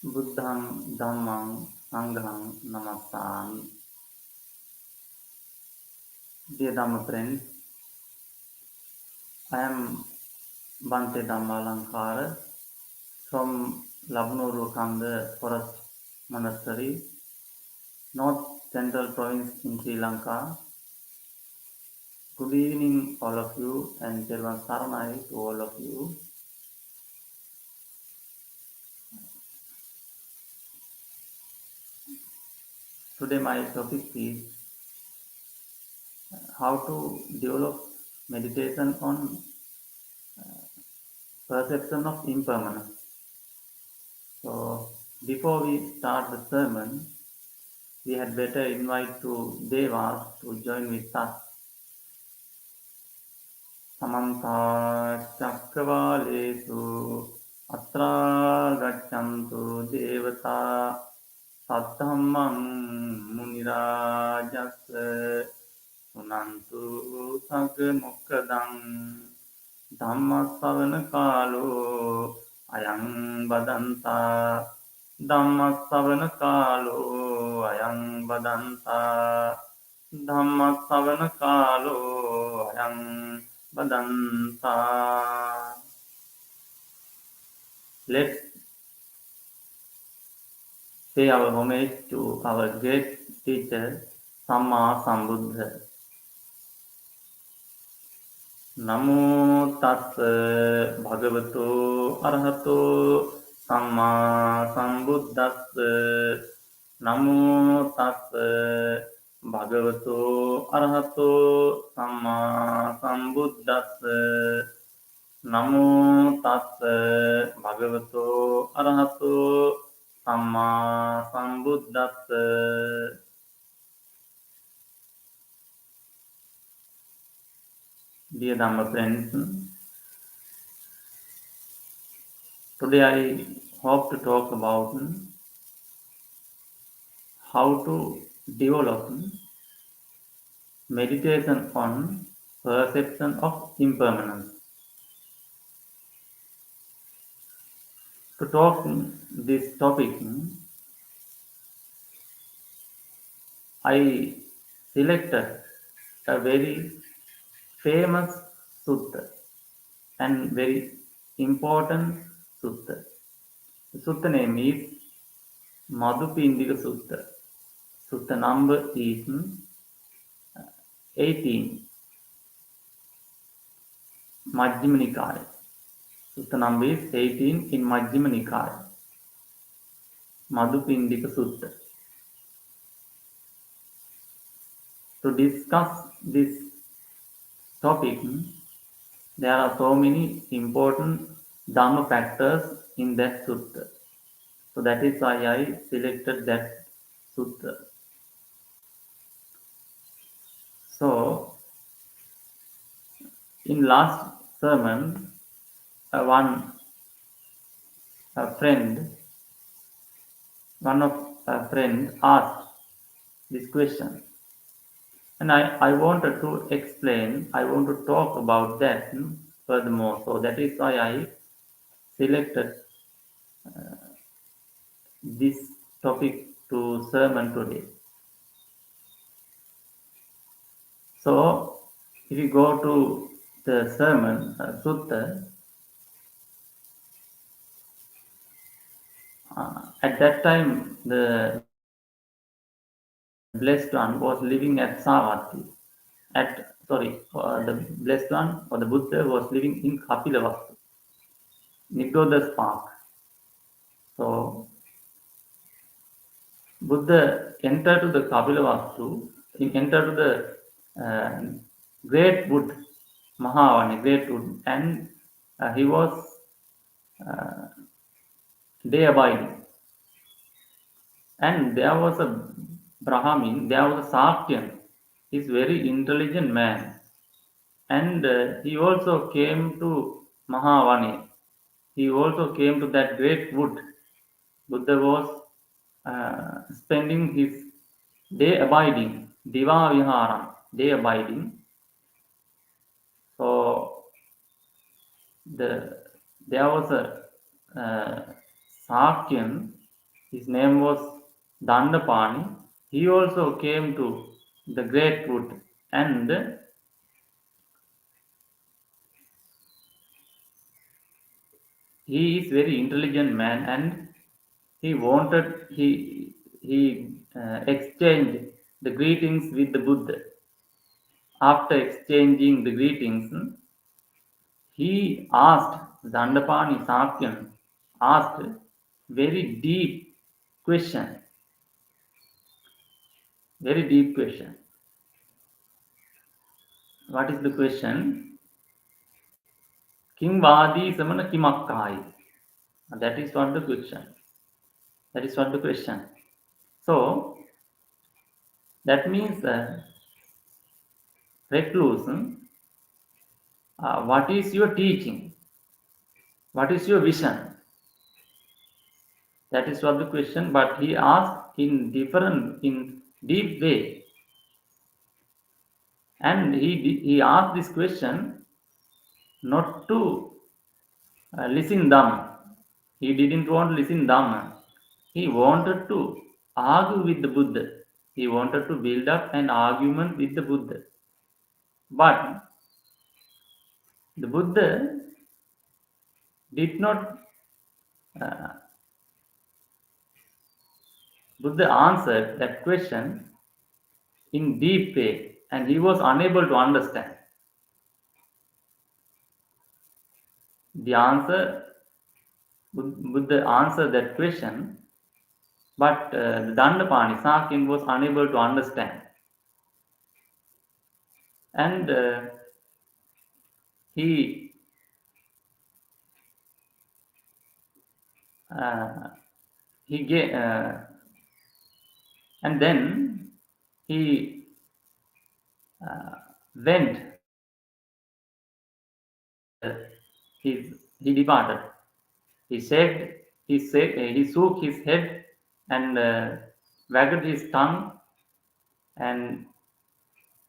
Buddham Dhammam Sangham Namasami. Dear Dhamma friends, I am Bante Dhammalankara from Labnuru Kanda Forest Monastery, North Central Province in Sri Lanka. Good evening all of you and Tervan Saranai to all of you. Today my topic is how to develop meditation on perception of impermanence. So before we start the sermon, we had better invite two devas to join with us. Samantha Chakravalesu Atra Gachantu Devata Saddhammam Munirajasa Sunantu Sagamukadam Dhammasavana Kalo Ayang Badanta Dhammasavana Kalo Ayang Badanta Dhammasavana Kalo Ayang Badanta. Let's pay our homage to our great teacher Samma Sambuddha. Namo tassa bhagavato arahato samma sambuddhassa. Namo tassa bhagavato arahato samma sambuddhassa. Namo tassa bhagavato arahato samma sambuddhassa. Dear Dhamma friends, today I hope to talk about how to develop meditation on perception of impermanence. To talk this topic, I selected a very famous sutta and very important sutta. The sutta name is Madupindika Sutta. Sutta number is 18. Majjhima Nikaya. Sutta number is 18 in Majjhima Nikaya. Madupindika Sutta. To discuss this topic, there are so many important Dhamma factors in that sutta. So that is why I selected that sutta. So, in last sermon, one of a friend asked this question, and I wanted to explain. I want to talk about that furthermore. So that is why I selected this topic to sermon today. So, if you go to the sermon sutta, at that time the blessed one was living at Savatthi. The blessed one or the Buddha was living in Kapilavastu, Nigoda's park. So Buddha entered to the Kapilavastu, he entered to the great wood, Mahavani, great wood, and he was day abiding. And there was a Brahmin, there was a Sakyan, he's very intelligent man. And he also came to Mahavani. He also came to that great wood. Buddha was spending his day abiding, Diva Vihara, day abiding. So there was a Sakyan His name was Dandapani. He also came to the great Buddha, and he is very intelligent man, and he exchanged the greetings with the Buddha. After exchanging the greetings, he asked Dandapani Sakyan asked very deep question, very deep question. What is the question? King Vadi Samana Kimakkai. That is what the question. That is what the question. So that means recluse. What is your teaching? What is your vision? That is what the question. But he asked in deep way, and he asked this question not to listen Dhamma. He didn't want to listen Dhamma. He wanted to argue with the Buddha. He wanted to build up an argument with the Buddha. But the Buddha did not, uh, Buddha answered that question in deep way, and he was unable to understand. The answer, Buddha answered that question, but the Dandapani, Sakyan, was unable to understand. And he uh, he gave, and then he went he departed. He shook his head and wagged his tongue and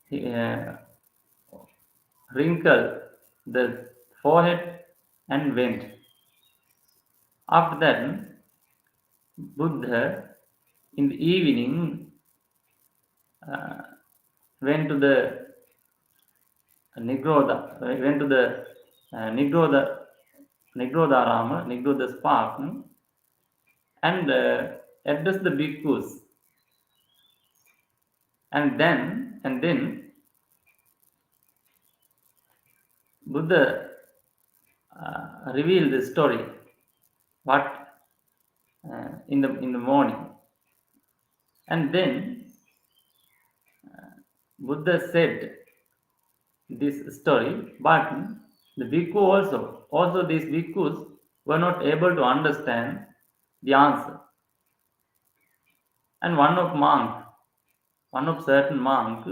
he, wrinkled the forehead and went. After that, Buddha in the evening uh, went to the went to the Nigrodha spark, and addressed the bhikkhus. And then Buddha revealed the story. What in the morning, and then Buddha said this story, but the bhikkhu also these bhikkhus were not able to understand the answer. And one of certain monk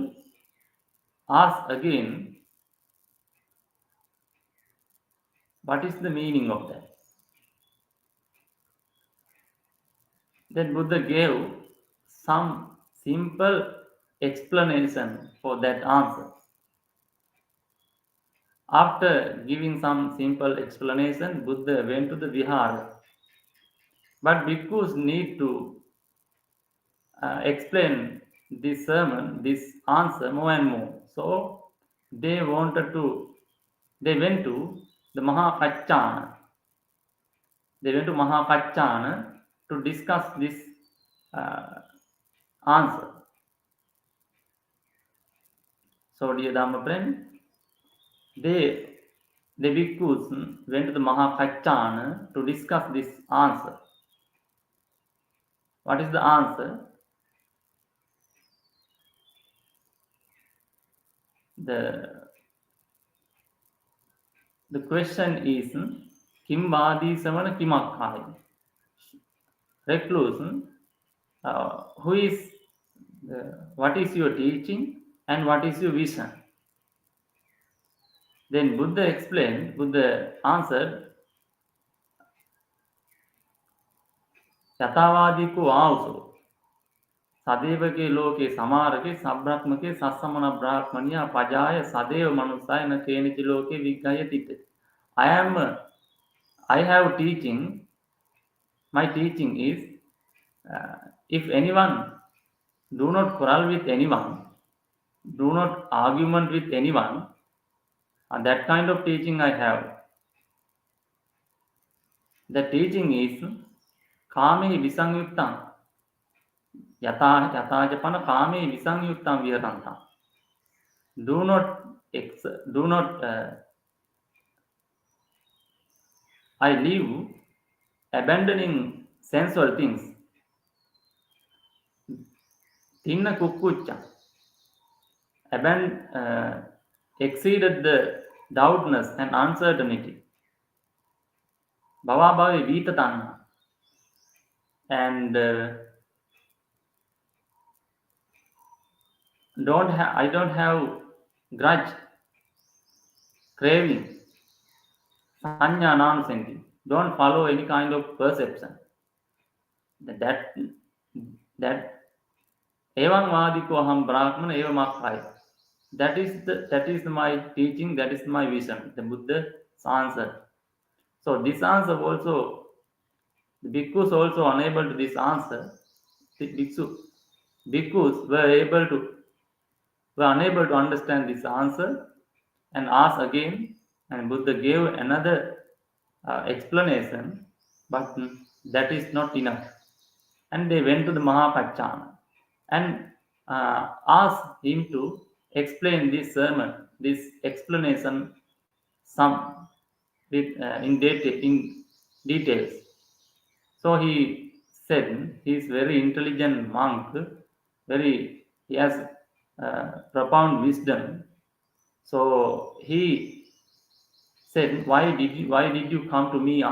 asked again, what is the meaning of that? Then Buddha gave some simple explanation for that answer. After giving some simple explanation, Buddha went to the vihara. But bhikkhus need to explain this sermon, this answer more and more. So they wanted to, they went to the Mahakachana. They went to Mahakachana to discuss this uh, answer. So, dear Dhamma friend, they the bhikkhus went to the Mahakachana to discuss this answer. What is the answer? The question is Kim Vadi Samana Kimakhai. Recluse, who is what is your teaching and what is your vision? Then Buddha answered, Yatavadiko also. Sadevake loke samarake sabratmake sasamana brahmanya pajaya sadeva manusaya na kenichi loke vigayatite. I have teaching. My teaching is If anyone, do not quarrel with anyone, do not argument with anyone, that kind of teaching I have. The teaching is kame visangyuktam. Yata kame visangyuktam viharantam. Do not, do not, I live abandoning sensual things. Tinna kukkucha. Exceeded the doubtness and uncertainty. Bhavabhavi vitatana. And I don't have grudge, craving, sanya non-senti. Don't follow any kind of perception. That evam vadiko aham brahmana evam akhaya. That is my teaching. That is my vision. The Buddha's answer. So this answer also, the bhikkhus also unable to this answer. The bhikkhus were unable to understand this answer and asked again, and Buddha gave another explanation, but that is not enough. And they went to the Mahapachana and asked him to explain this sermon, this explanation, some with in details. So he said he is very intelligent monk, he has profound wisdom. So he said, why did you come to me?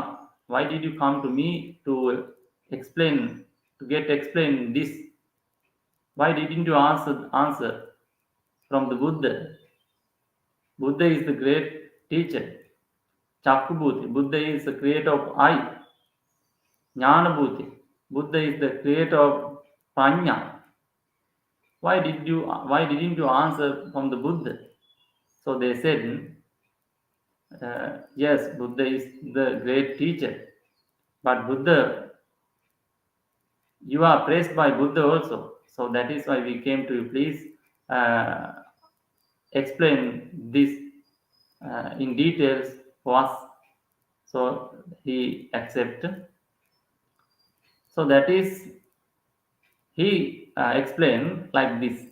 Why did you come to me to explain, to get explained this? Why didn't you answer from the Buddha? Buddha is the great teacher. Chakubhuti, Buddha is the creator of eye. Jnanabhuti, Buddha is the creator of Prajna. Why didn't you answer from the Buddha? So they said, yes, Buddha is the great teacher. But Buddha, you are praised by Buddha also. So that is why we came to you. Please explain this in details for us. So he accepted. So that is, he explained like this.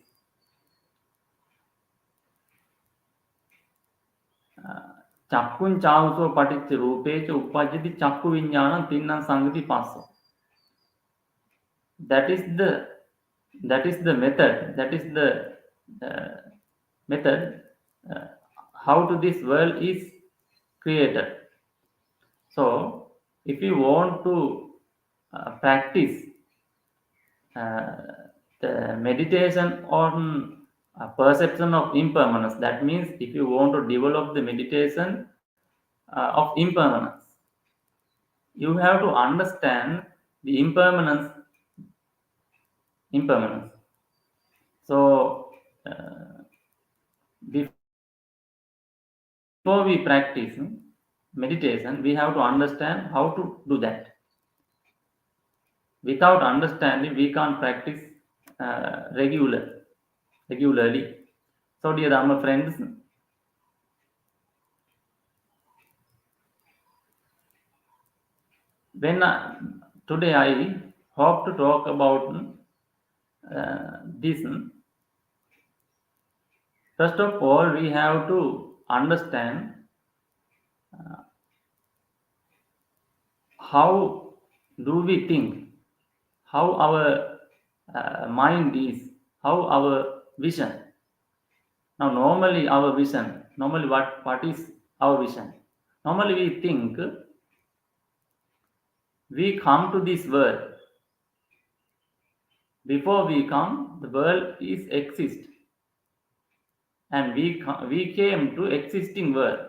Chakkun chauso paticca rupecha upajjati chakku viññānam tinnam sangati passo. That is the method. That is the method how to this world is created. So if you want to practice the meditation on perception of impermanence, that means if you want to develop the meditation of impermanence, you have to understand the impermanence. So before we practice meditation, we have to understand how to do that. Without understanding, we can't practice regularly. So dear Dharma friends, today I hope to talk about this. First of all, we have to understand how do we think, how our mind is, how our vision. Now, normally what is our vision? Normally we think we come to this world. Before we come, the world is exist. And we came to existing world.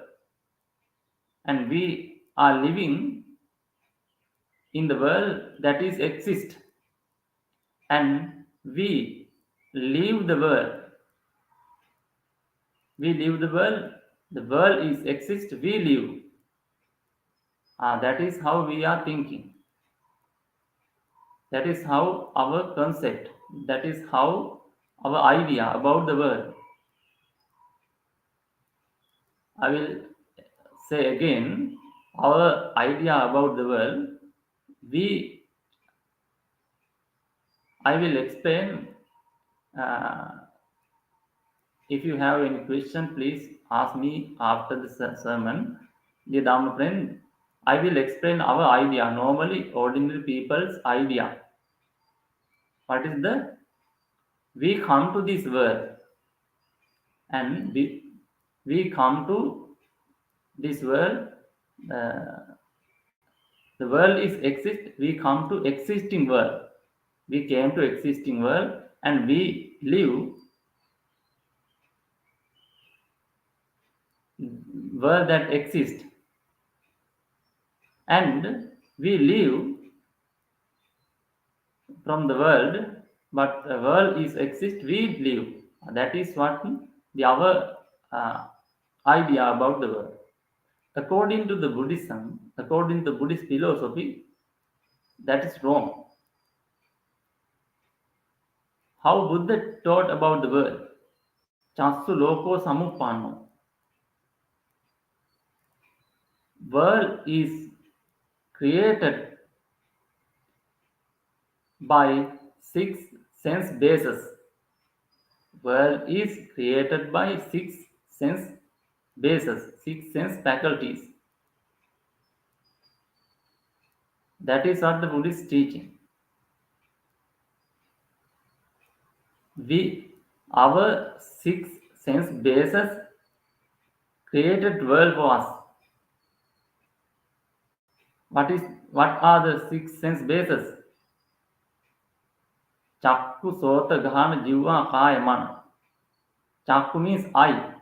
And we are living in the world that is exist. And we leave the world. We leave the world is exist, we live. That is how we are thinking. That is how our concept, that is how our idea about the world. I will say again, our idea about the world, we, I will explain. Uh, if you have any question, please ask me after the sermon. Dear Dharma friend, I will explain our idea, normally ordinary people's idea. What is the, we come to this world and we come to this world, uh, the world is exist, we come to existing world, we came to existing world and we live world that exists, and we live from the world, but the world is exist, we live. That is what the our uh, idea about the world. According to the Buddhism, according to Buddhist philosophy, that is wrong. How Buddha taught about the world? Chassu loko samuppanno. World is created by six sense bases. World is created by six sense bases, six sense faculties. That is what the Buddhist teaching. We, our six sense bases created world for us. What are the six sense bases? Chakku, sota, ghana, jiva, kaya, mana. Chakku means eye.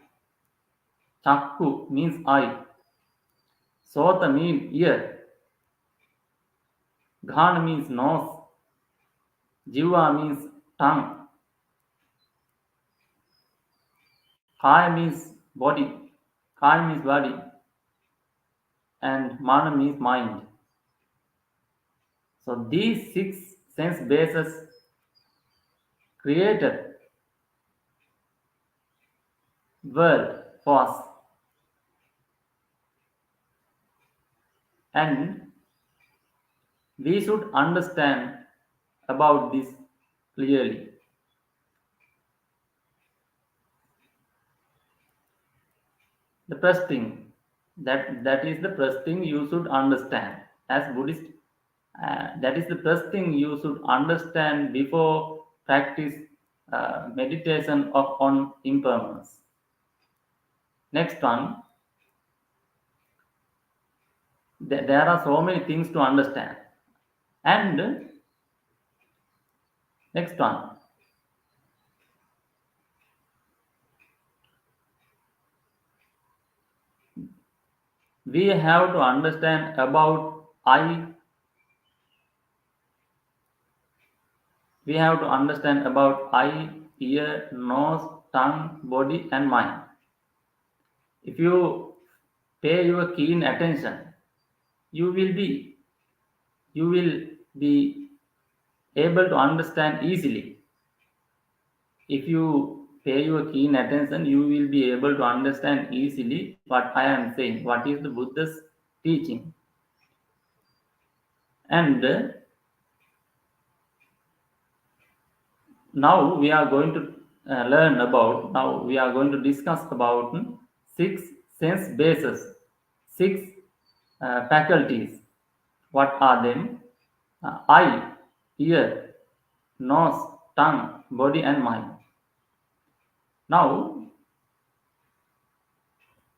Chakku means eye. Sota means ear. Ghana means nose. Jiva means tongue. Kaya means body. Kaya means body. And mana means mind. So these six sense bases created world for us. And we should understand about this clearly. The first thing, that is the first thing you should understand as Buddhist. That is the first thing you should understand before practice meditation on impermanence. Next one, there are so many things to understand. And next one, we have to understand about I. We have to understand about eye, ear, nose, tongue, body, and mind. If you pay your keen attention, you will be you will be able to understand easily. If you pay your keen attention, you will be able to understand easily what I am saying, what is the Buddha's teaching. And now we are going to now we are going to discuss about six sense bases, six faculties. What are them? Eye, ear, nose, tongue, body, and mind. Now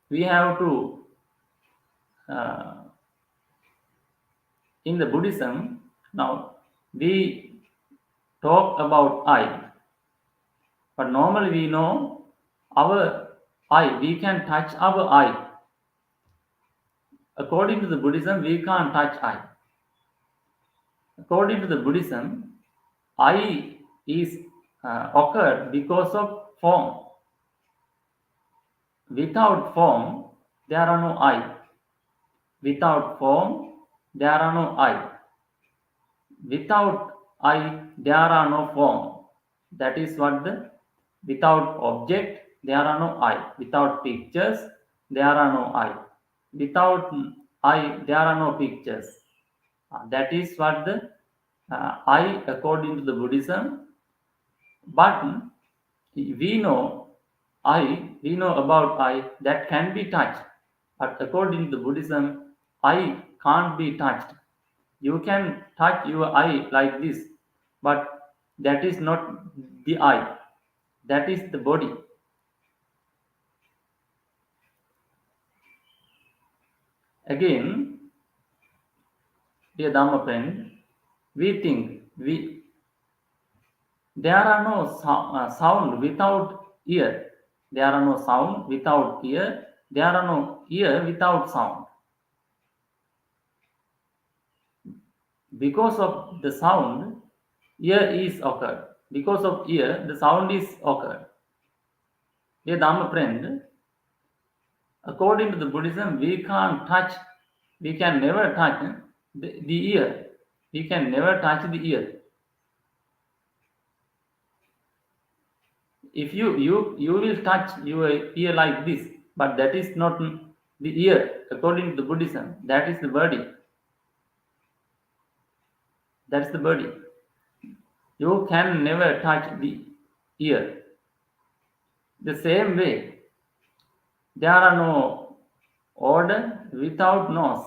we have to, uh, in the Buddhism, now we talk about eye, but normally we know our eye, we can touch our eye. According to the Buddhism, we can't touch eye. According to the Buddhism, eye is occurred because of form. Without form, there are no eye. Without form, there are no eye. Without I, there are no form. That is what the without object, there are no I. Without pictures, there are no I. Without I, there are no pictures. That is what the I according to the Buddhism. But we know about I that can be touched. But according to the Buddhism, I can't be touched. You can touch your eye like this, but that is not the eye. That is the body. Again, dear Dhamma friend, we think there are no sound without ear. There are no sound without ear. There are no ear without sound. Because of the sound, ear is occurred. Because of ear, the sound is occurred. Dear Dhamma friend, according to the Buddhism, we can't touch, we can never touch the ear. We can never touch the ear. If you will touch your ear like this, but that is not the ear. According to the Buddhism, that is the body. That's the body. You can never touch the ear. The same way, there are no odor without nose.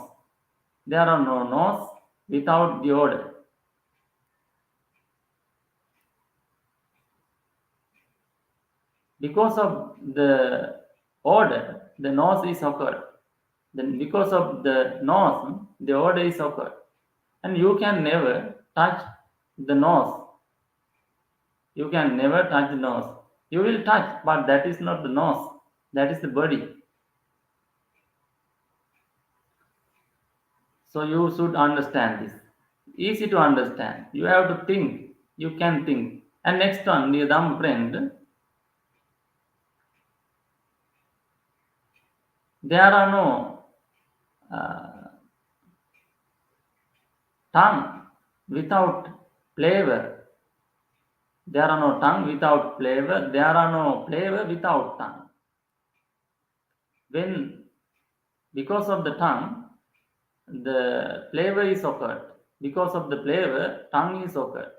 There are no nose without the odor. Because of the odor, the nose is occurred. Then because of the nose, the odor is occurred. And you can never touch the nose. You can never touch the nose. You will touch, but that is not the nose. That is the body. So you should understand this. Easy to understand. You have to think. You can think. And next one, dear Dham friend, there are no tongue without flavor. There are no tongue without flavor. There are no flavor without tongue. When, because of the tongue, the flavor is occurred. Because of the flavor, tongue is occurred.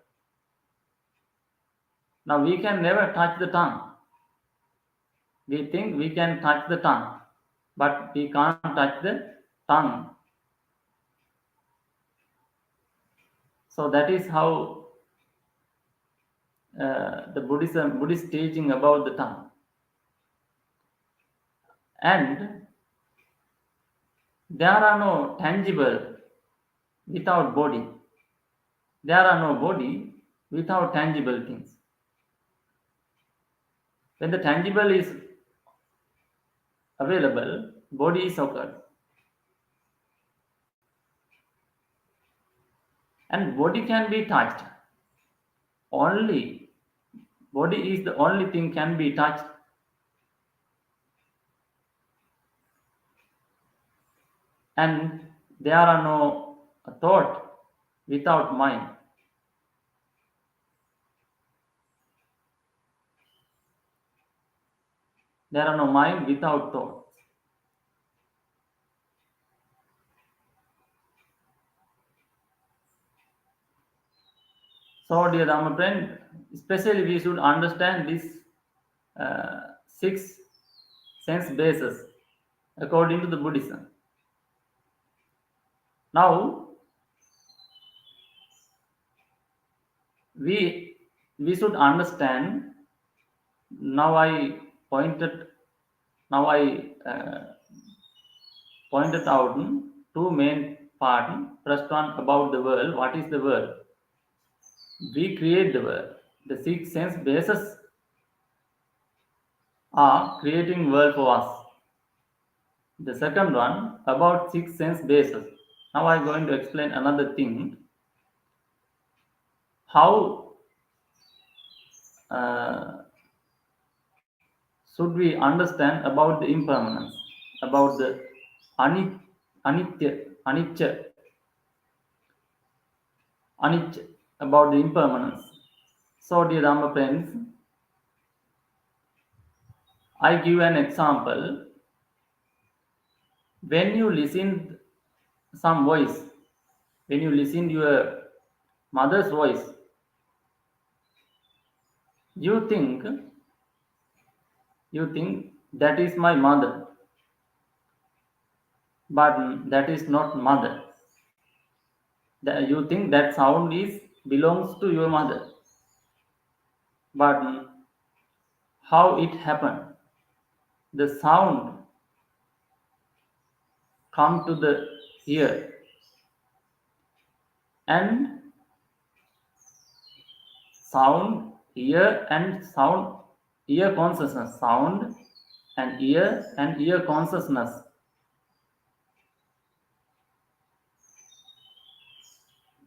Now we can never touch the tongue. We think we can touch the tongue, but we can't touch the tongue. So that is how the Buddhist teaching about the tongue. And there are no tangible without body. There are no body without tangible things. When the tangible is available, body is occurred. And body can be touched. Only body is the only thing can be touched. And there are no thought without mind. There are no mind without thought. So, dear Dhamma friend, especially we should understand these 6 sense bases according to the Buddhism. Now, we should understand. Now I pointed pointed out 2 main parts. First one about the world. What is the world? We create the world. The 6 sense bases are creating world for us. The second one about 6 sense bases. Now I'm going to explain another thing. How should we understand about the impermanence, about the anicca, about the impermanence. So, dear Dhamma friends, I give an example. When you listen some voice, when you listen your mother's voice, you think that is my mother, but that is not mother. You think that sound is belongs to your mother, but how it happened? The sound come to the ear, and ear consciousness, sound and ear consciousness,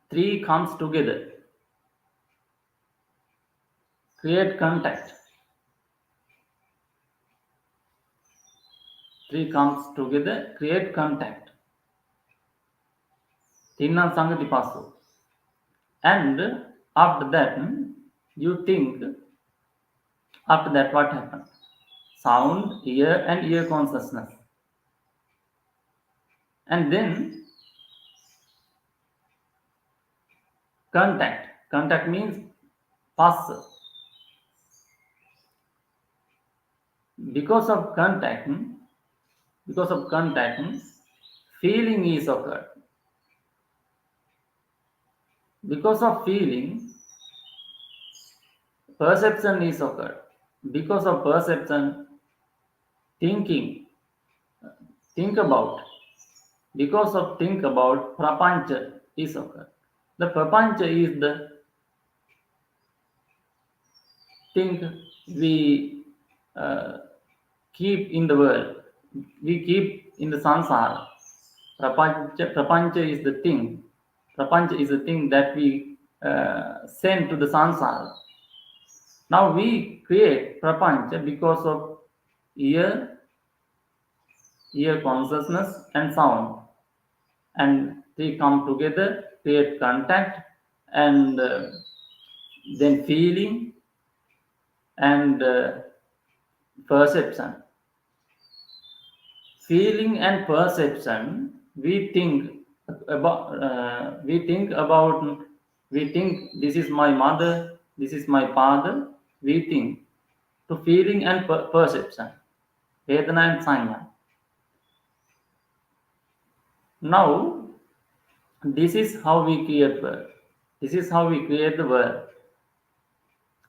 three comes together, create contact. Three comes together, create contact. Tinna Sangati Pasu. And after that, you think, after that what happened? Sound, ear and ear consciousness. And then contact. Contact means pass. Because of contact, feeling is occurred. Because of feeling, perception is occurred. Because of perception, thinking, think about. Because of think about, prapancha is occurred. The prapancha is the thing we keep in the world. We keep in the samsara. Prapancha is the thing. Prapancha is the thing that we send to the samsara. Now we create prapancha because of ear consciousness and sound, and they come together, create contact, and then feeling and perception. Feeling and perception, we think this is my mother, this is my father. We think to feeling and perception, vedana and sanya. Now, this is how we create world. This is how we create the world.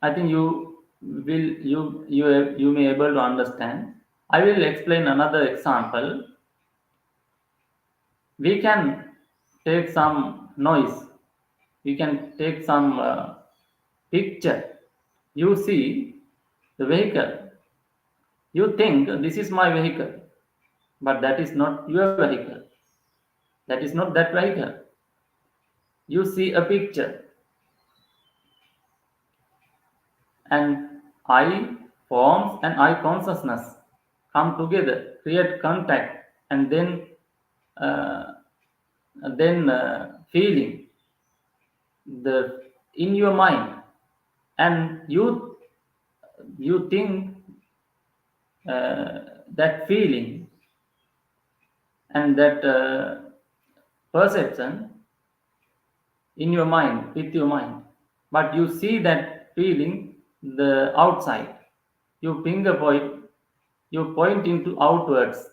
I think you may able to understand. I will explain another example. We can take some noise. We can take some picture. You see the vehicle. You think this is my vehicle, but that is not your vehicle. That is not that vehicle. You see a picture, and eye forms and eye consciousness come together, create contact, and then feeling in your mind, and you think that feeling and that perception in your mind, with your mind, but you see that feeling the outside. You finger point, you point into outwards.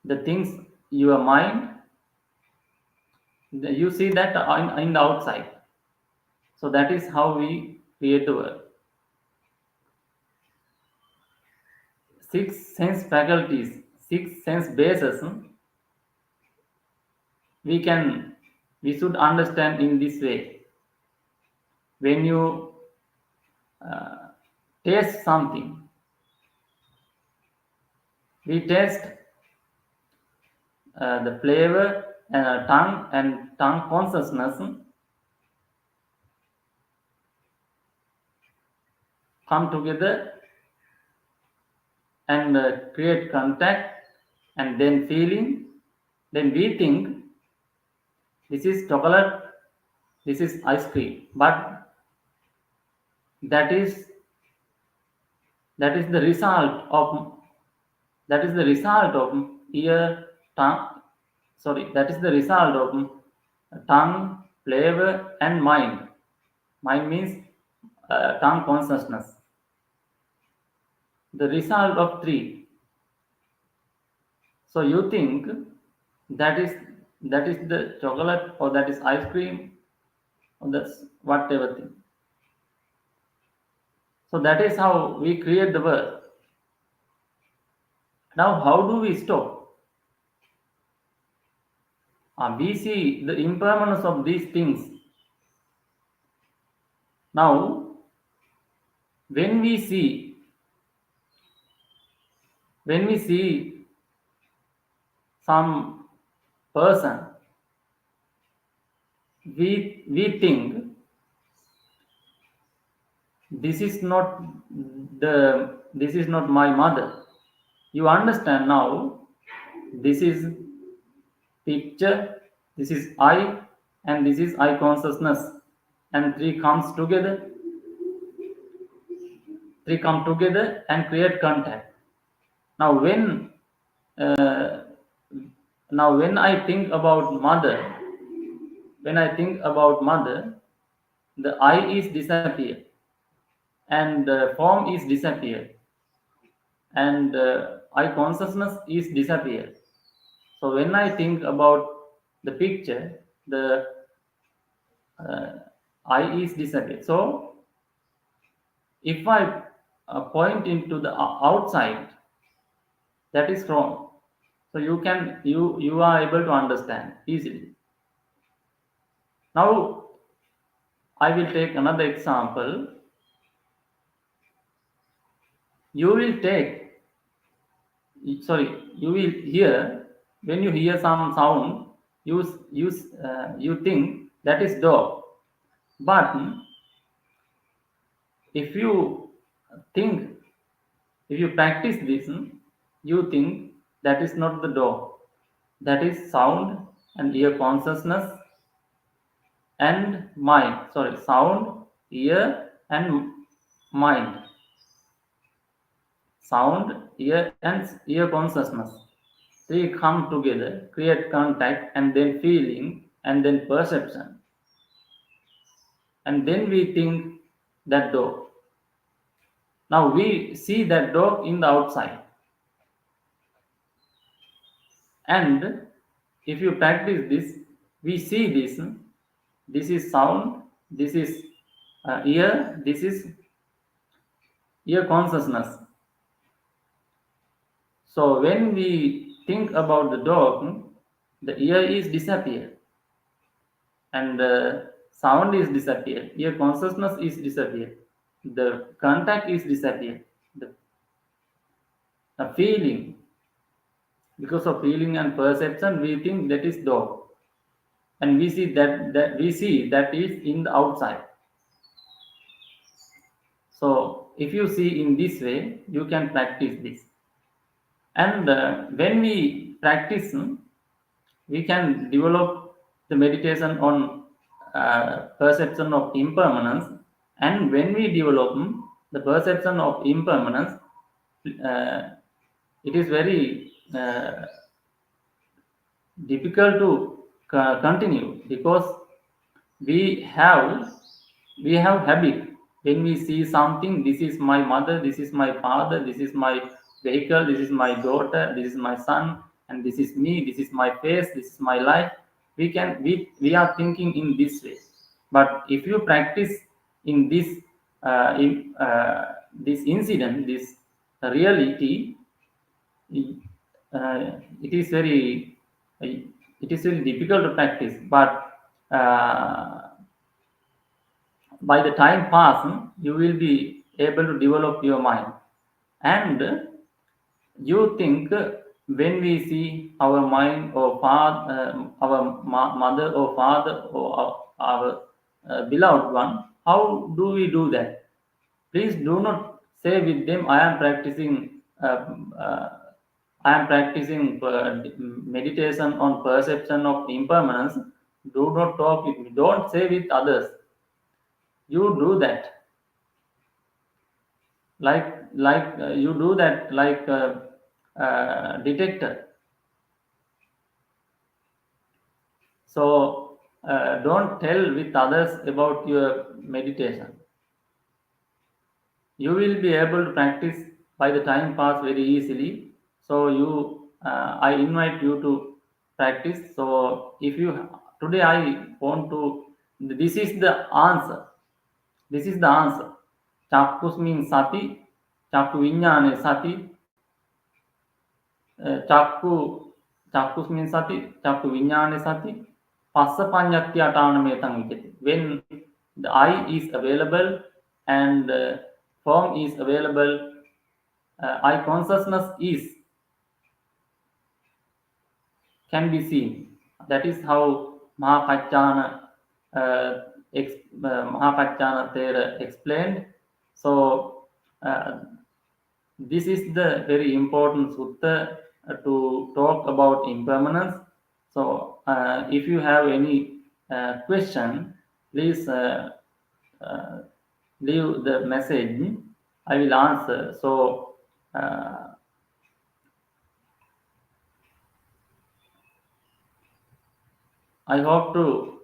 The things your mind, you see that in the outside. So that is how we create the world. Six sense faculties, six sense bases, we should understand in this way. When you taste something, we taste the flavor and tongue consciousness come together and create contact, and then feeling. Then we think this is chocolate, this is ice cream, but that is that is the result of that is the result of ear, tongue. Sorry, that is the result of tongue, flavor, and mind. Mind means tongue consciousness. The result of three. So you think that is that is the chocolate, or that is ice cream, or that's whatever thing. So that is how we create the world. Now, how do we stop? We see the impermanence of these things. Now, when we see when we see some person, we think this is not this is not my mother. You understand now? This is picture, this is I, and this is I consciousness, and three come together and create contact. Now uh, when I think about mother, the I is disappear, and form is disappear, and I consciousness is disappear. So when I think about the picture, the uh, I is disappear. So if I point into the outside, that is wrong. So you are able to understand easily. Now I will take another example. You will take you will hear, when you hear some sound, you think that is dog. But if you think if you practice this, you think that is not the dog. That is sound and ear consciousness and mind. Sorry, sound, ear, and mind. Sound, ear, and ear consciousness. Three come together, create contact, and then feeling, and then perception. And then we think that dog. Now we see that dog in the outside. And if you practice this, we see this. This is sound, this is ear, this is ear consciousness. So when we think about the dog, the ear is disappear, and sound is disappear, ear consciousness is disappear, the contact is disappear, the feeling, because of feeling and perception, we think that is dog, and we see that is in the outside. So if you see in this way, you can practice this. And when we practice, we can develop the meditation on perception of impermanence. And when we develop the perception of impermanence, uh, it is very difficult to continue, because we have habit. When we see something, this is my mother, this is my father, this is my vehicle, this is my daughter, this is my son, and this is me, this is my face, this is my life. We are thinking in this way. But if you practice in this incident, this reality, it is very difficult to practice. But by the time pass, you will be able to develop your mind. And you think, when we see our mind or father, mother or father, or our beloved one, how do we do that? Please do not say with them, I am practicing meditation on perception of impermanence. Do not talk with me. Don't say with others. You do that. You do that like a detector. So don't tell with others about your meditation. You will be able to practice by the time pass very easily. So I invite you to practice. So if you today I want to, this is the answer. This is the answer. Chakkus means sati. Chakku vinyane sati. Chakku Chakkus means sati. Chakku vinyane sati. Passa panyatya metam vikati. When the eye is available and form is available, eye consciousness is can be seen. That is how Mahapachana Mahapachana there explained. So this is the very important sutta to talk about impermanence. So if you have any question, please uh, leave the message. I will answer. So I hope to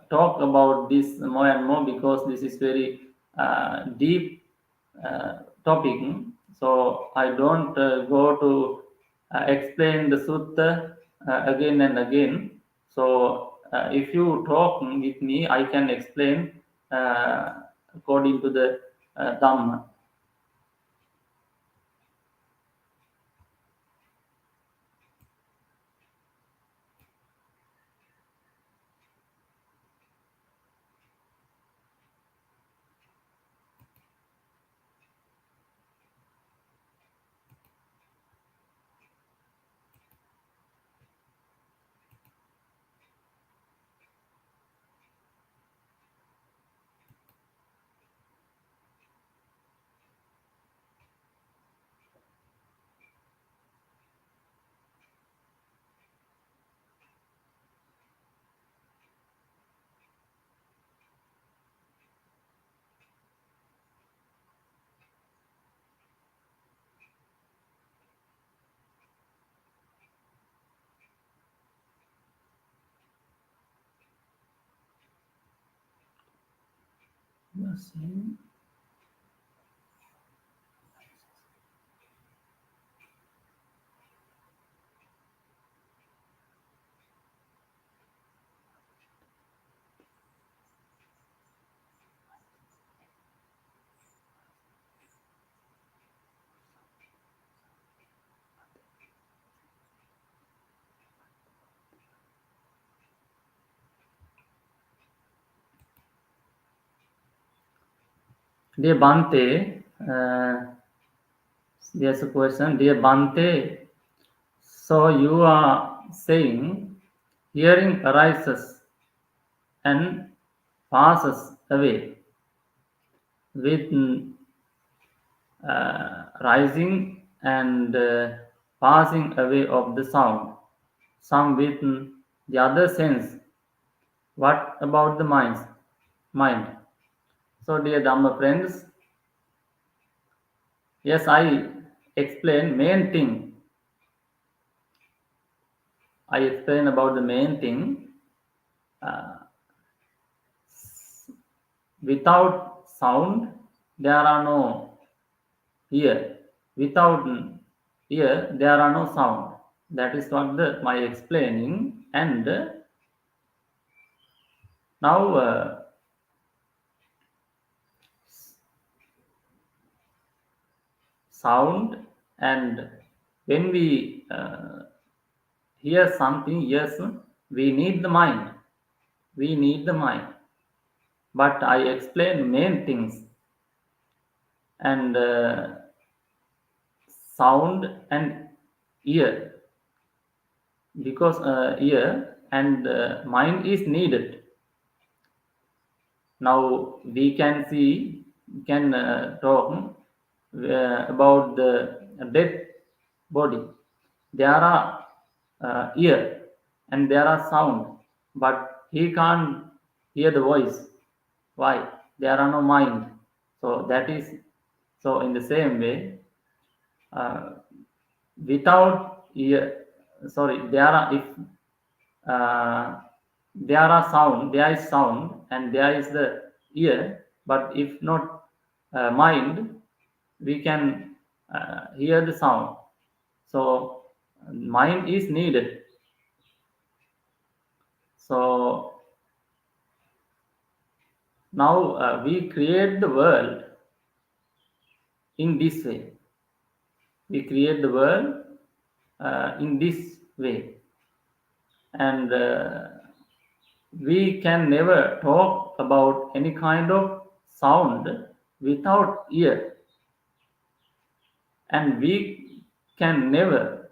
talk about this more and more because this is very deep topic. So I don't go to explain the sutta again and again. So if you talk with me, I can explain according to the Dhamma. Yes. Dear Bante, there's a question. Dear Bante, so you are saying hearing arises and passes away with rising and passing away of the sound, some with the other sense. What about the mind? So, dear Dhamma friends, yes, I explain main thing. I explain about the main thing. Uh, Without sound, there are no ear. Without ear, there are no sound. That is what my explaining. And now sound, and when we hear something, yes, we need the mind. We need the mind. But I explain main things, and sound and ear, because ear and mind is needed. Now we can see, can talk about the dead body. There are ear and there are sound, but he can't hear the voice. Why? There are no mind. So that is, so in the same way, uh, without ear, sorry, there are, if uh, there is sound and there is the ear, but if not mind, we can hear the sound. So mind is needed. So now we create the world in this way. We create the world in this way, and we can never talk about any kind of sound without ear, and we can never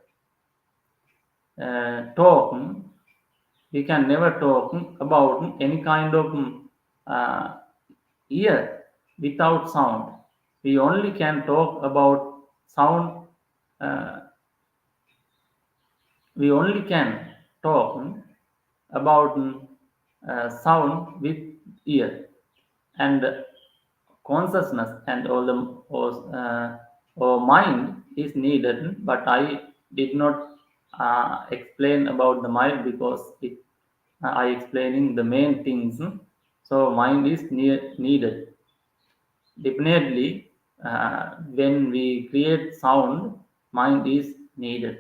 talk we can never talk about any kind of uh, ear without sound. We only can talk about sound. Uh, we only can talk about sound with ear, and consciousness and all the or mind is needed. But I did not explain about the mind because I explaining the main things. So mind is needed. Definitely, when we create sound, mind is needed.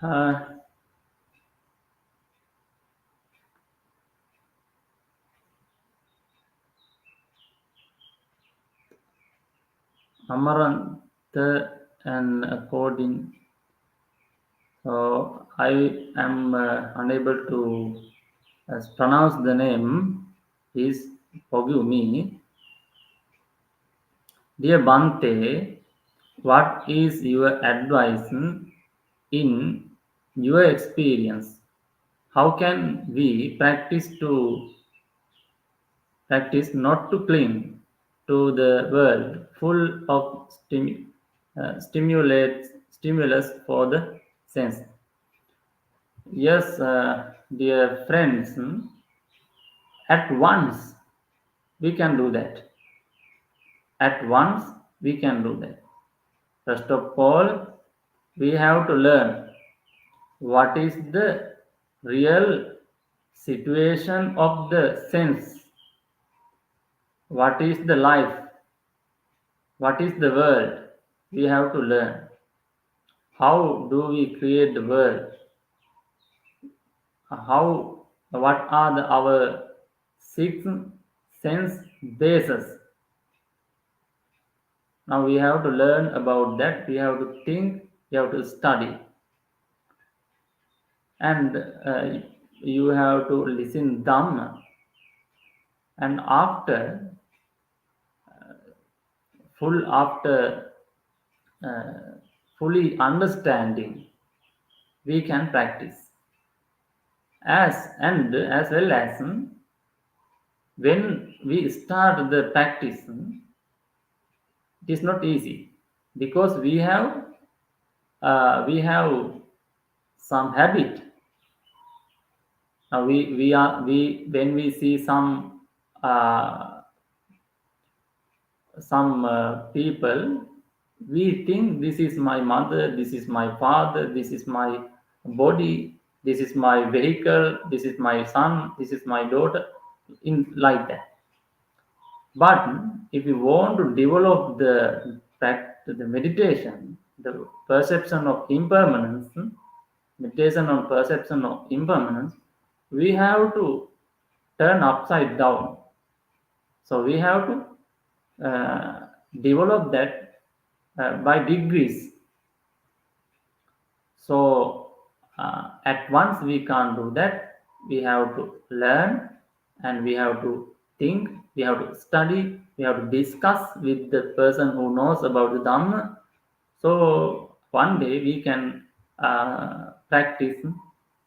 Uh, Amarantha and according, so I am unable to pronounce the name. Please forgive me. Dear Bante, what is your advice in your experience? How can we practice not to cling to the world full of stimulus for the sense? Yes, dear friends, at once we can do that. At once we can do that. First of all, we have to learn what is the real situation of the sense, what is the life, what is the world. We have to learn how do we create the world, how, what are our six sense bases. Now we have to learn about that, we have to think, we have to study, and you have to listen Dhamma, and after uh, fully understanding, we can practice. As well as when we start the practice, it is not easy because we have some habit. Now we when we see uh, some people, we think this is my mother, this is my father, this is my body, this is my vehicle, this is my son, this is my daughter, in like that. But if you want to develop the meditation, the perception of impermanence, meditation on perception of impermanence, we have to turn upside down. So we have to develop that by degrees. So at once we can't do that. We have to learn, and we have to think, we have to study, we have to discuss with the person who knows about the Dhamma. So one day we can practice,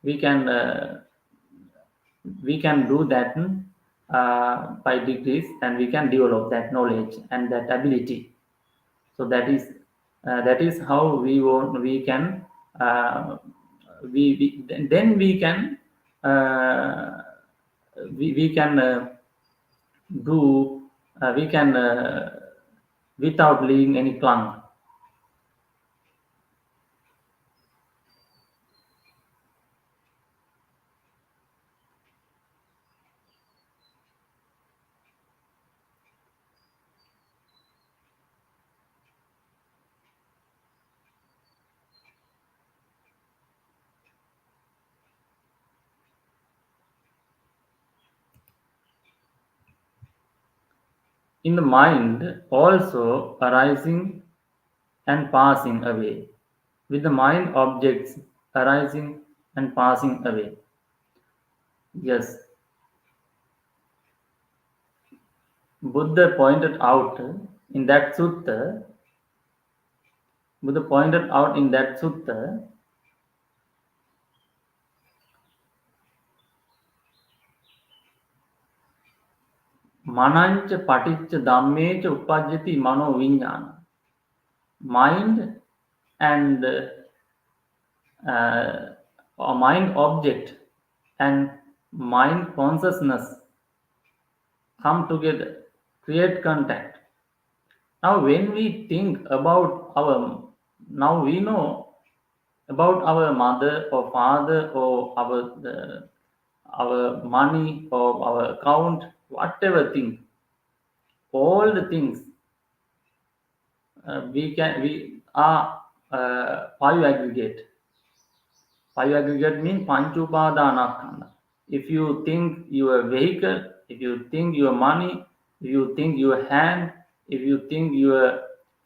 we can do that by degrees, and we can develop that knowledge and that ability. So that is how we can uh, then we can uh, we can do we can without leaving any clung. In the mind also arising and passing away, with the mind objects arising and passing away. Yes, Buddha pointed out in that sutta, Buddha pointed out in that sutta, Manancha paticca dhammecha uppajjati mano vijnana. Mind and a mind object and mind consciousness come together, create contact. Now, when we think about now we know about our mother or father or our money or our account, whatever thing, all the things we are five aggregate. Five aggregate means panchupadanaskandha. If you think your vehicle, if you think your money, if you think your hand, if you think your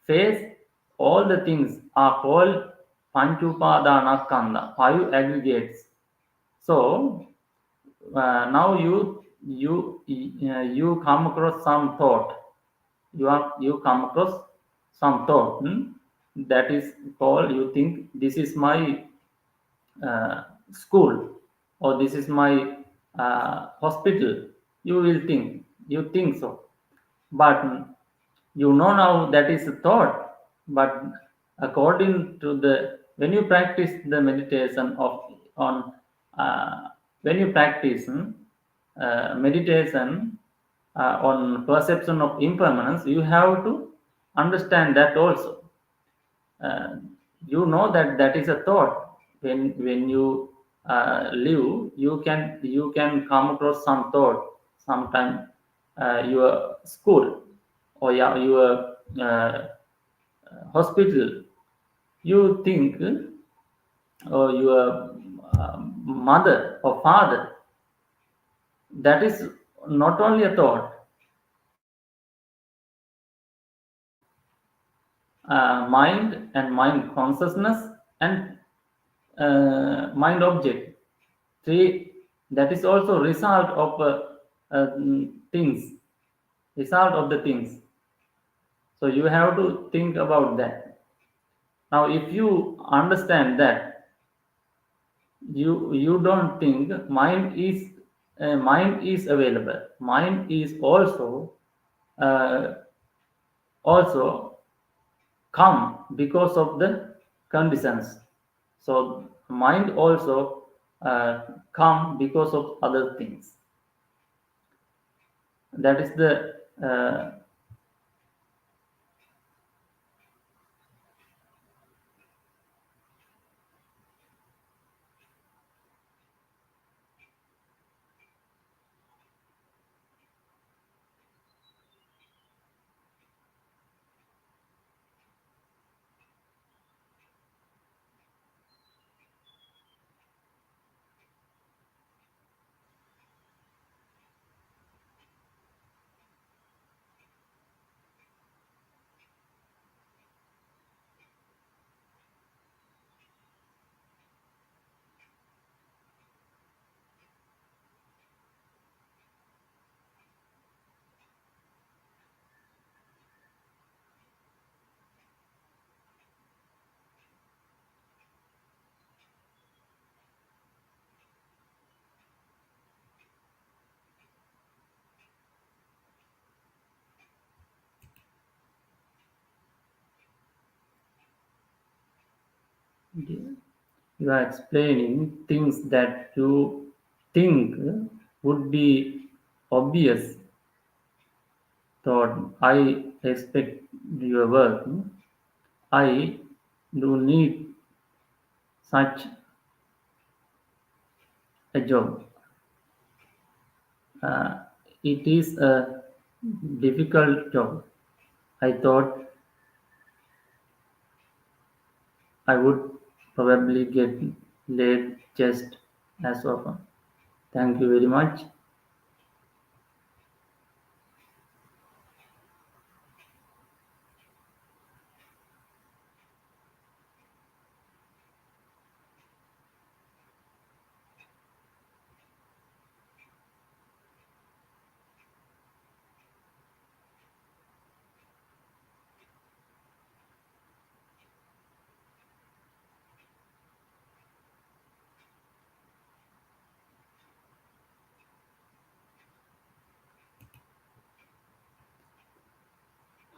face, all the things are called panchupadanaskandha, five aggregates. So now you come across some thought. You come across some thought, that is called, you think this is my uh, school, or this is my hospital. You think so, but you know now that is a thought. But according to the when you practice the meditation of on when you practice meditation on perception of impermanence, you have to understand that also. uh, you know that that is a thought. When you live, you can come across some thought sometime, your school, or yeah, your hospital. You think, or your mother or father, that is not only a thought. Mind and mind consciousness and mind object, three, that is also result of things, result of the things. So you have to think about that. Now if you understand that, you don't think mind is available, mind is uh, also come because of the conditions. So mind also come because of other things. That is the You are explaining things that you think would be obvious. Thought I respect your work. I do need such a job. Uh, it is a difficult job. I thought I would probably get laid just as often. Thank you very much.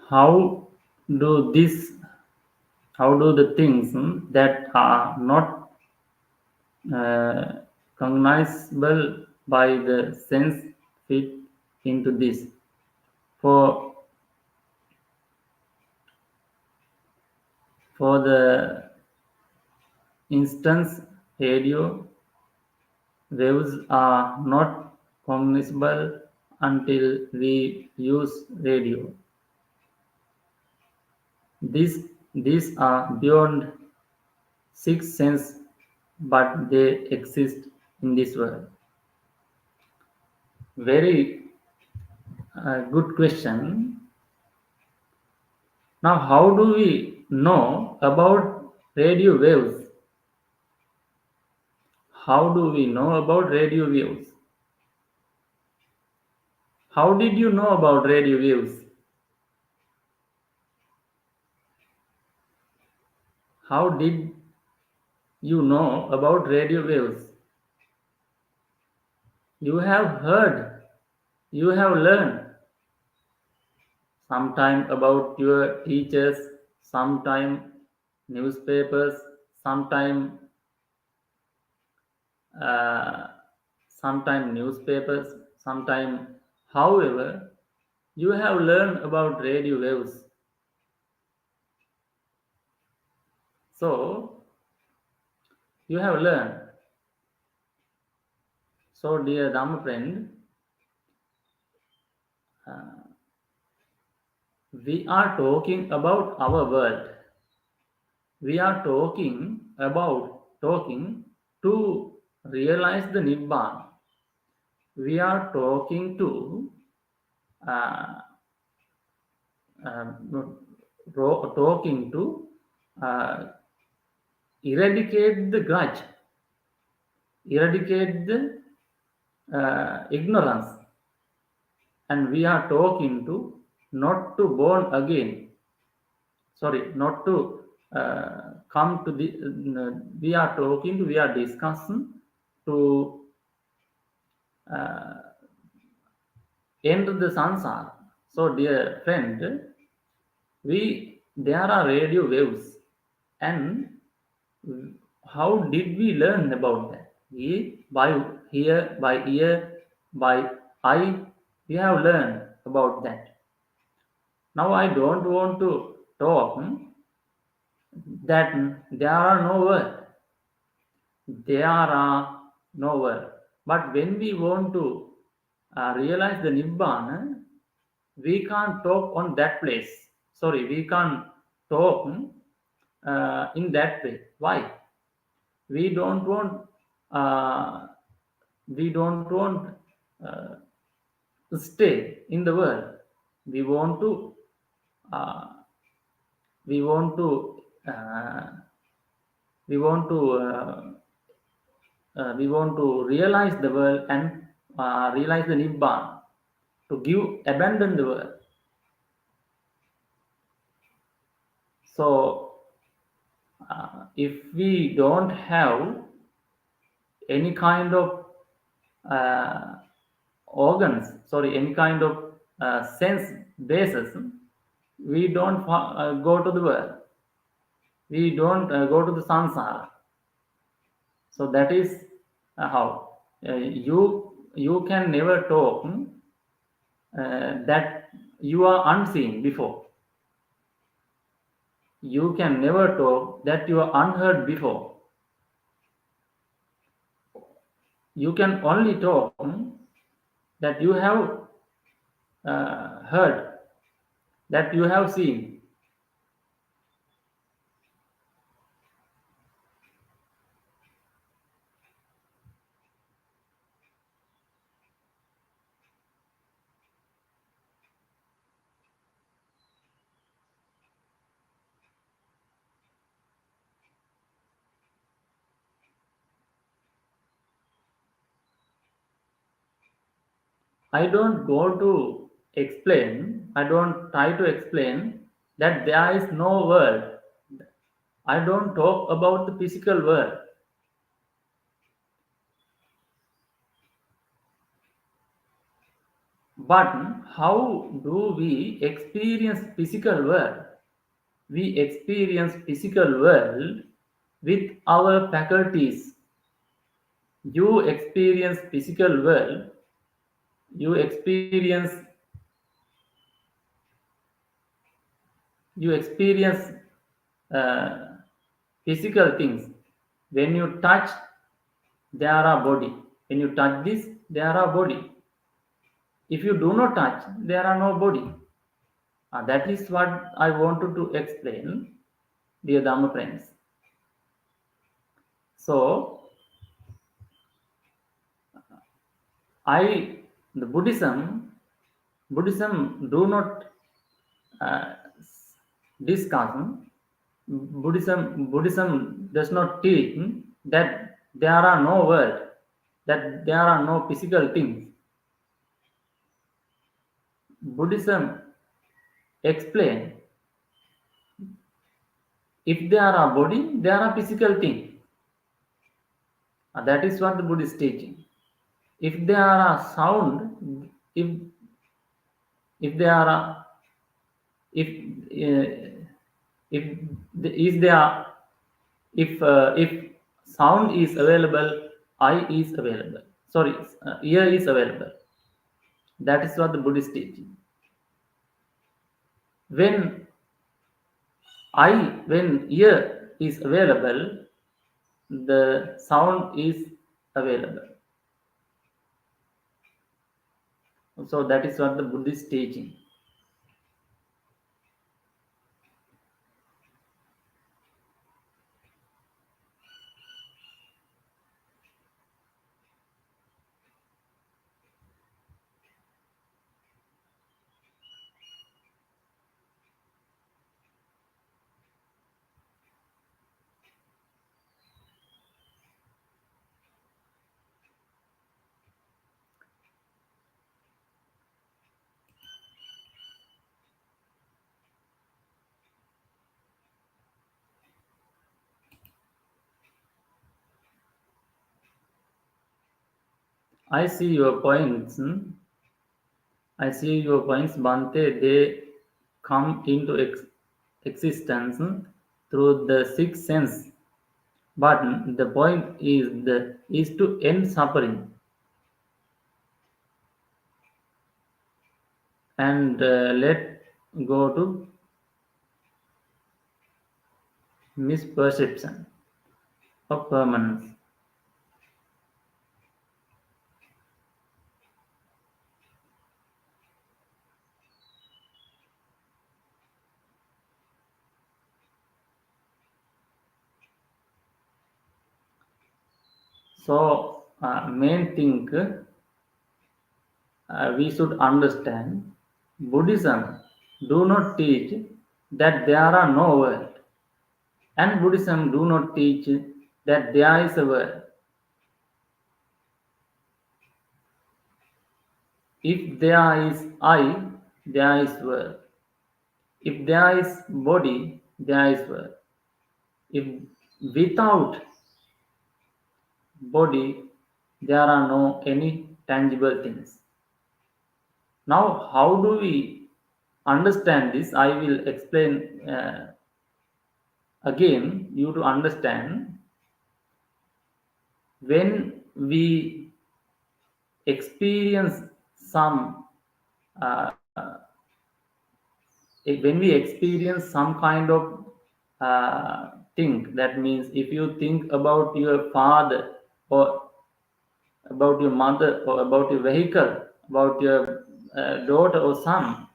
How do this? How do the things that are not uh, cognizable by the sense fit into this? For the instance, radio waves are not cognizable until we use radio. These are beyond sixth sense, but they exist in this world. Very good question. Now, how do we know about radio waves? How do we know about radio waves? How did you know about radio waves? How did you know about radio waves? You have heard, you have learned sometime about your teachers, sometime newspapers, sometime uh, sometime newspapers, sometime however you have learned about radio waves. So you have learned. So dear Dhamma friend, we are talking about our world. We are talking to realize the Nibbana. We are talking to uh, talking to uh, eradicate the grudge, eradicate the ignorance, and we are talking to not to born again. Sorry, not to come to the. We are talking to. We are discussing to uh, end the sansara. So, dear friend, we there are radio waves, and how did we learn about that? We by here, by ear, by eye, we have learned about that. Now I don't want to talk that there are no words. There are no words. But when we want to realize the Nibbana, we can't talk on that place. Sorry, we can't talk in that way. Why? We don't want uh, we don't want uh, to stay in the world. We want to uh, we want to uh, we want to we want to realize the world and realize the nibbana, to give abandon the world. So if we don't have any kind of uh, organs, sorry, any kind of sense basis, we don't go to the world. we don't go to the samsara. So that is how you can never talk that you are unseen before. You can never talk that you are unheard before. You can only talk that you have heard, that you have seen. I don't go to explain, I don't try to explain that there is no world. I don't talk about the physical world. But how do we experience physical world? We experience physical world with our faculties. You experience physical world, you experience you experience uh, physical things. When you touch, there are body. When you touch this, there are body. If you do not touch, there are no body. That is what I wanted to explain, dear Dhamma friends. So, I the Buddhism do not uh, discuss. Buddhism does not teach that there are no world, that there are no physical things. Buddhism explain if there are body, there are physical things. That is what the Buddhist teaching. If there are sound, if there are if if is there if sound is available, eye is available. Sorry, ear is available. That is what the Buddhist teaching. When when ear is available, the sound is available. So that is what the Buddhist teaching. I see your points. I see your points, Bante. They come into existence through the sixth sense. But the point is to end suffering and let go to misperception of permanence. So, main thing we should understand Buddhism do not teach that there are no world, and Buddhism do not teach that there is a world. If there is I, there is world. If there is body, there is world. If without body, there are no any tangible things. Now, how do we understand this? I will explain Again, you to understand, when we experience some uh, when we experience some kind of thing, that means if you think about your father, or about your mother, or about your vehicle, about your daughter or son,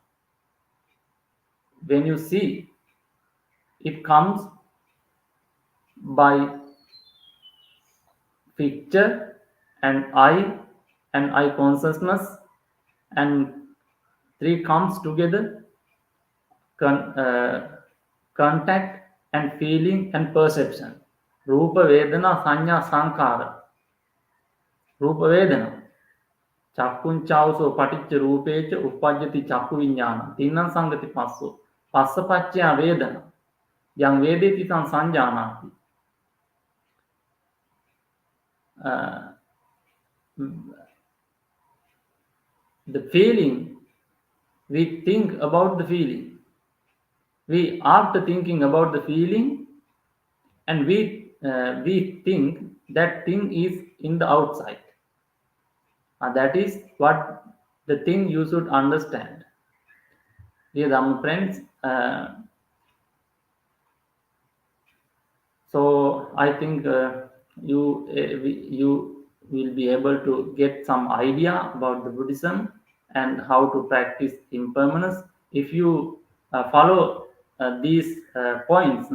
when you see, it comes by picture and eye consciousness, and three comes together: con- uh, contact and feeling and perception. Rupa Vedana Sanya Sankara. Rupa Vedana. චක්කුංචාවසෝ පටිච්ච රූපේච උප්පජ්ජති චක්කු විඤ්ඤාණං තින්නම් සංගති පස්සෝ පස්සපච්චය වේදනා යං වේදේති තං සංජානාති. uh, the feeling, we think about the feeling, we after thinking about the feeling, and we think that thing is in the outside. That is what the thing you should understand. Dear Dhamma friends, so I think you will be able to get some idea about the Buddhism and how to practice impermanence. If you follow these points,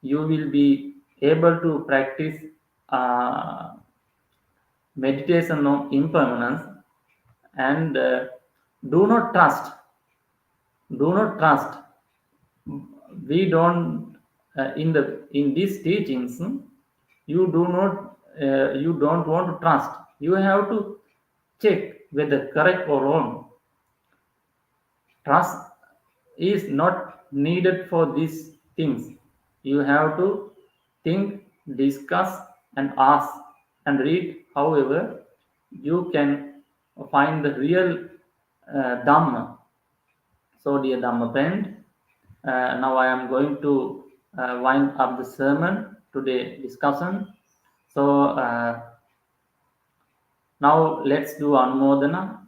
you will be able to practice uh, meditation on impermanence. And do not trust, do not trust. We don't in these teachings, you don't want to trust. You have to check whether correct or wrong. Trust is not needed for these things. You have to think, discuss, and ask and read. However, you can find the real Dhamma. So, dear Dhamma friend, now I am going to wind up the sermon today discussion. So now let's do Anumodana.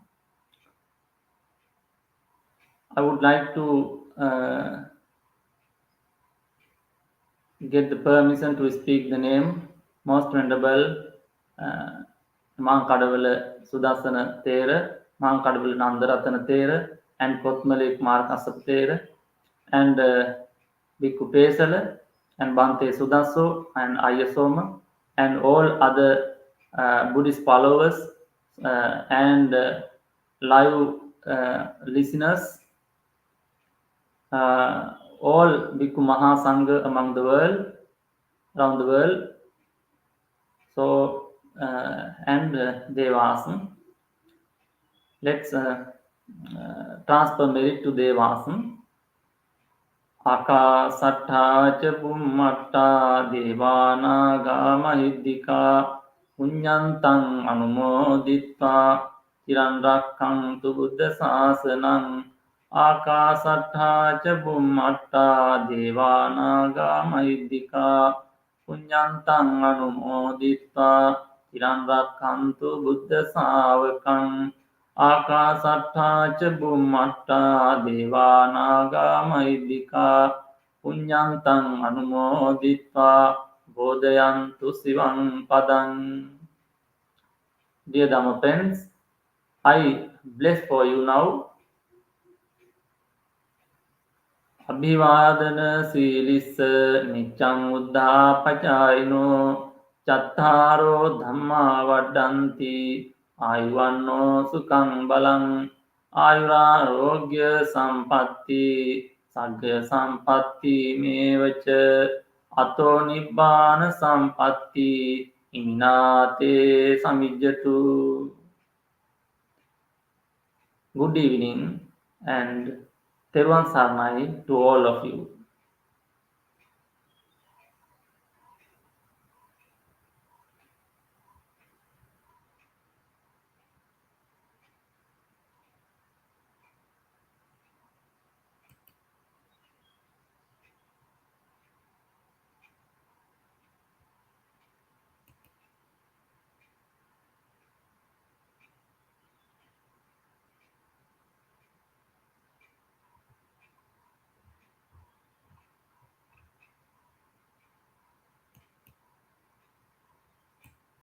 I would like to get the permission to speak the name Most Venerable Mankadawala Sudassana Thera, Mankadawala Nandaratana Thera, and Kotmalik Mark Asap Thera, and Bhikkhu Pesala, and Bante Sudasso, and Ayasoma, and all other Buddhist followers and live listeners, all Bhikkhu Mahasangha among the world, around the world. So, and Devasan. Let's transfer merit to Devasan. Akasattha ca bummatta devanaga mahiddhika punyantang anumodittva chiran rakkantu buddha sasanam. Akasattha ca bummatta devanaga mahiddhika punyantang anumodittva chiran rakkantu buddha savakam. Akasattha ca bummatta devanaga mahiddhika punyantang anumodittva bodhayantu sivam padam. Dear Dhamma friends, I bless for you now. Abhivadana silissa niccang uddhapachayino cattaro dhamma vaddanti ayuvanno sukhang balang ayurarogya sampatti sagga sampatti mevacha ato nibbana sampatti iminate samijjatu. Good evening and Teruvan Sarnai to all of you.